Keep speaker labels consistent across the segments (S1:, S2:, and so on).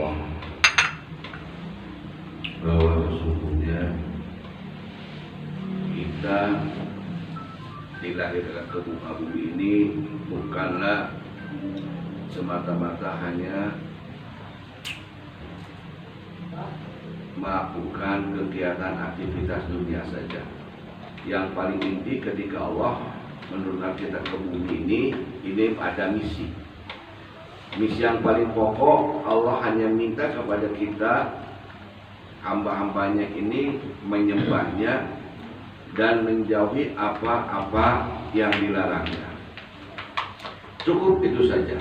S1: Allah bahwa sesungguhnya kita dilahirkan ke muka bumi ini bukanlah semata-mata hanya melakukan kegiatan aktivitas dunia saja. Yang paling inti ketika Allah menurunkan kita ke bumi ini ada misi. Misi yang paling pokok, Allah hanya minta kepada kita hamba-hambanya ini menyembahnya dan menjauhi apa-apa yang dilarangnya. Cukup itu saja.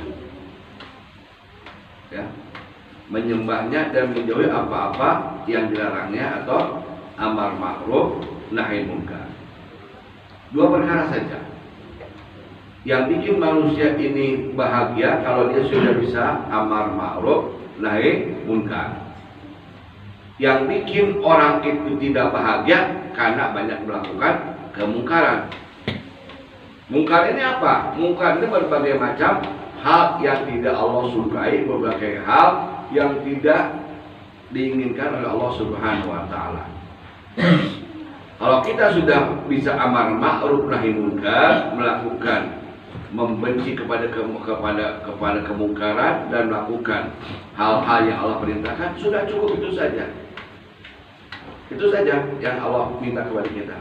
S1: Ya. Menyembahnya dan menjauhi apa-apa yang dilarangnya atau amar ma'ruf nahi munkar. Dua perkara saja. Yang bikin manusia ini bahagia kalau dia sudah bisa amar ma'ruf nahi munkar. Yang bikin orang itu tidak bahagia karena banyak melakukan kemungkaran. Mungkar ini apa? Mungkar ini berbagai macam hal yang tidak Allah sukai, berbagai hal yang tidak diinginkan oleh Allah Subhanahu wa taala. Kalau kita sudah bisa amar ma'ruf nahi munkar, melakukan membenci kepada kemungkaran dan melakukan hal-hal yang Allah perintahkan, sudah cukup itu saja. Itu saja yang Allah minta kepada kita.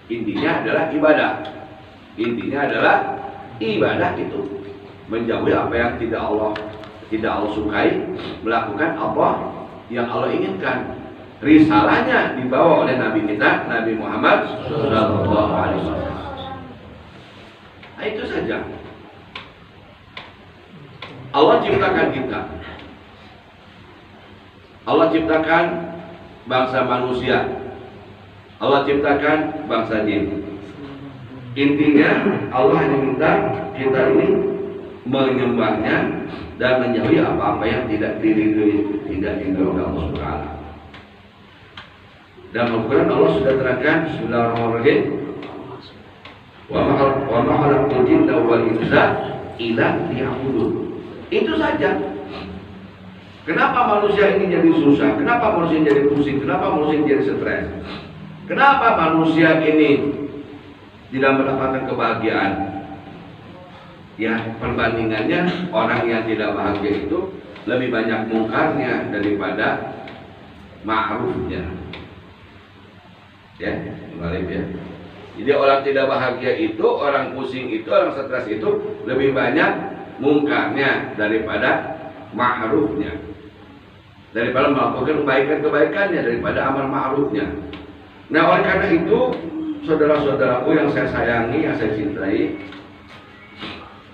S1: Intinya adalah ibadah. Intinya adalah ibadah itu menjauhi apa yang tidak Allah sukai, melakukan apa yang Allah inginkan. Risalahnya dibawa oleh Nabi kita, Nabi Muhammad Sallallahu Alaihi Wasallam. Nah, itu saja. Allah ciptakan kita. Allah ciptakan bangsa manusia. Allah ciptakan bangsa jin. Intinya Allah hanya minta kita ini menyembahnya dan menjauhi apa-apa yang tidak diridhoi oleh Allah Subhanahu. Dan Al-Quran Allah sudah terangkan, Bismillahirrahmanirrahim, wa ma khalaqtul jinna wal insa illa liya'budun. Itu saja. Kenapa manusia ini jadi susah? Kenapa manusia ini jadi pusing? Kenapa manusia ini jadi stres? Kenapa manusia ini tidak mendapatkan kebahagiaan? Ya, perbandingannya orang yang tidak bahagia itu lebih banyak mungkarnya daripada ma'rufnya. Ya, kembali ya. Jadi orang tidak bahagia itu, orang pusing itu, orang stres itu lebih banyak mungkarnya daripada ma'rufnya. Daripada melakukan kebaikan-kebaikannya, daripada amal ma'rufnya. Nah, oleh karena itu, saudara-saudaraku yang saya sayangi, yang saya cintai,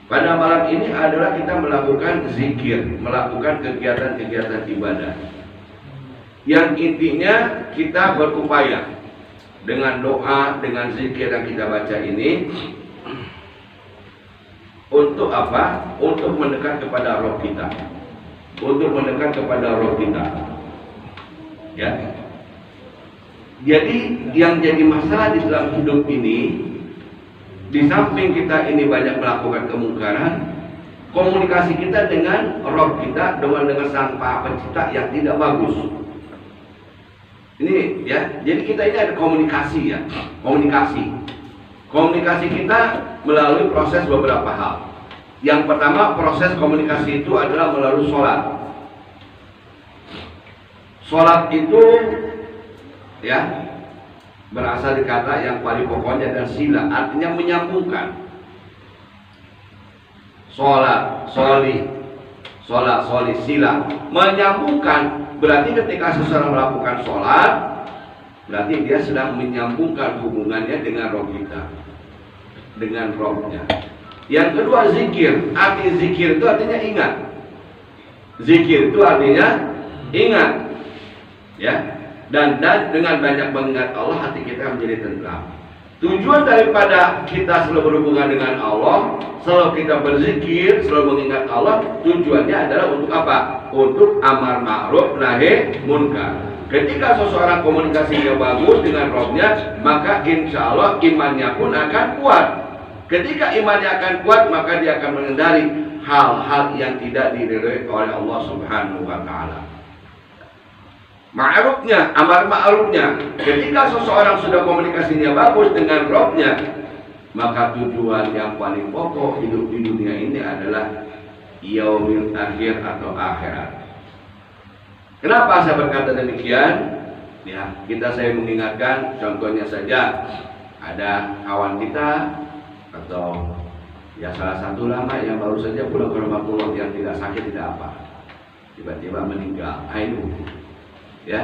S1: pada malam ini adalah kita melakukan zikir, melakukan kegiatan-kegiatan ibadah. Yang intinya kita berupaya dengan doa, dengan zikir yang kita baca ini untuk apa? Untuk mendekat kepada roh kita. Untuk mendekat kepada roh kita. Ya. Jadi yang jadi masalah di dalam hidup ini, di samping kita ini banyak melakukan kemungkaran, komunikasi kita dengan roh kita, dengan sang pencipta yang tidak bagus. Ini ya, jadi kita ini ada komunikasi ya, komunikasi kita melalui proses beberapa hal. Yang pertama, proses komunikasi itu adalah melalui sholat. Sholat itu ya berasal dari kata yang paling pokoknya dan sila, artinya menyambungkan. Sholat, soli, sila, menyambungkan. Berarti ketika seseorang melakukan sholat, berarti dia sedang menyambungkan hubungannya dengan roh kita, dengan rohnya. Yang kedua, zikir. Arti zikir itu artinya ingat. Zikir itu artinya ingat, ya. Dan dengan banyak mengingat Allah, hati kita menjadi tenteram. Tujuan daripada kita selalu berhubungan dengan Allah, selalu kita berzikir, selalu mengingat Allah, tujuannya adalah untuk apa? Untuk amar ma'ruf nahi munkar. Ketika seseorang komunikasinya bagus dengan rohnya, maka insya Allah imannya pun akan kuat. Ketika imannya akan kuat, maka dia akan mengendari hal-hal yang tidak diridhoi oleh Allah Subhanahu wa taala. Ma'rufnya, amar ma'rufnya, ketika seseorang sudah komunikasinya bagus dengan Rabbnya, maka tujuan yang paling pokok hidup di dunia ini adalah yaumil akhir atau akhirat. Kenapa saya berkata demikian? Ya, saya mengingatkan, contohnya saja ada kawan kita atau ya salah satu ulama yang baru saja pulang ke rumah yang tidak sakit tidak apa, tiba-tiba meninggal. Ini ya,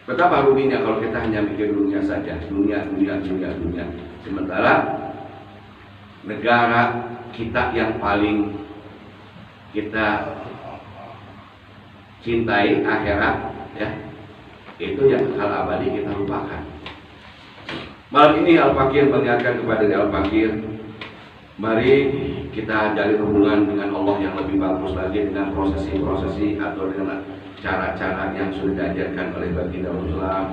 S1: betapa ruginya kalau kita hanya mikir dunia saja, dunia. Sementara negara kita yang paling kita cintai, akhirat, ya, itu yang kekal abadi kita lupakan. Malam ini Al-Fakir mengingatkan kepada Al-Fakir, mari kita jalin hubungan dengan Allah yang lebih bagus lagi dengan prosesi atau dengan cara-cara yang sudah diajarkan oleh baginda Rasulullah,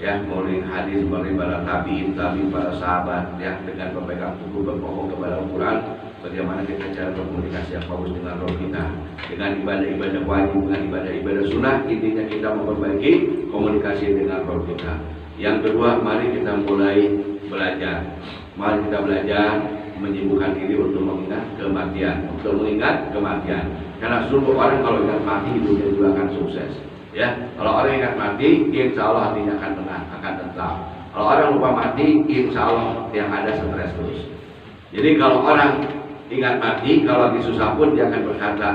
S1: ya, melalui hadis, melalui para tabi'in, para sahabat, ya, dengan berpegang teguh berkokoh kepada Al-Quran, bagaimana kita cara berkomunikasi yang bagus dengan Roh kita, dengan ibadah-ibadah wajib, dengan ibadah-ibadah sunnah. Intinya kita memperbaiki komunikasi dengan Roh kita. Yang kedua, mari kita mulai belajar. Mari kita belajar menyibukkan diri untuk mengingat kematian. Karena sungguh orang kalau ingat mati hidupnya juga akan sukses. Ya, kalau orang ingat mati, insya Allah hatinya akan tenang, akan tentram. Kalau orang lupa mati, insya Allah yang ada stres terus. Jadi kalau orang ingat mati, kalau lagi susah pun dia akan berkata,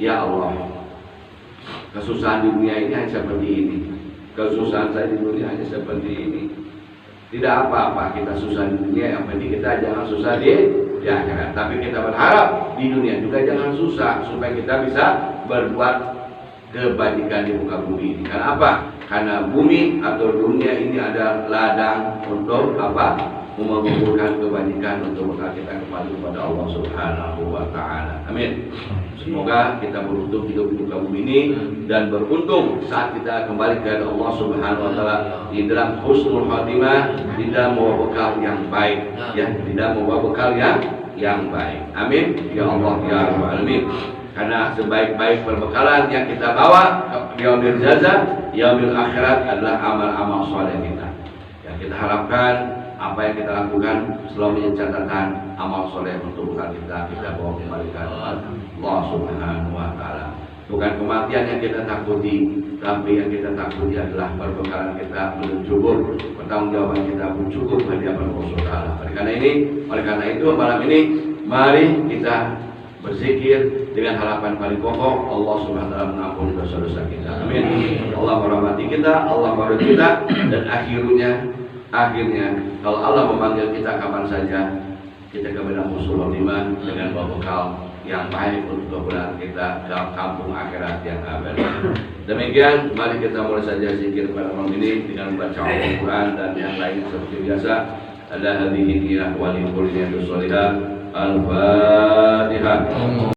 S1: ya Allah, kesusahan di dunia ini hanya seperti ini. Kesusahan saya di dunia hanya seperti ini. Tidak apa-apa kita susah di dunia, yang penting kita jangan susah di akhirat. Tapi kita berharap di dunia juga jangan susah, supaya kita bisa berbuat kebajikan di muka bumi ini. Karena apa? Karena bumi atau dunia ini ada ladang untuk apa? Mengumpulkan kebajikan untuk bekal kita kembali kepada Allah Subhanahu wa taala. Amin. Semoga kita beruntung hidup di muka bumi ini dan beruntung saat kita kembali ke Allah Subhanahu wa taala di dalam husnul khatimah, di dalam membawa bekal yang baik, ya, di dalam membawa bekal yang baik. Amin. Ya Allah ya Rabbal alamin. Karena sebaik-baik perbekalan yang kita bawa di yaumil jaza, yaumil akhirat adalah amal-amal soleh kita. Yang kita harapkan apa yang kita lakukan selalu menjadi catatan amal soleh untuk bekal kita bawa kembali ke Allah Subhanahu wa taala. Bukan kematian yang kita takuti, tapi yang kita takuti adalah perbekalan kita belum cukup, pertanggungjawaban kita belum cukup di hadapan Allah Subhanahu wa taala. Oleh karena itu malam ini mari kita berzikir dengan harapan paling pokok Allah Subhanahu wa taala mengampuni dosa-dosa kita. Amin. Allah merahmati kita, Allah meridhoi kita, dan akhirnya kalau Allah memanggil kita kapan saja, kita kepada husnul khotimah dengan bekal yang baik untuk kebenaran kita dalam kampung akhirat yang abadi. Demikian, mari kita mulai saja zikir pada malam ini dengan membaca Al-Quran dan yang lain seperti biasa. Ala hadhihi niyah wa li kulli niyatin shalihah. Al-Fatihah.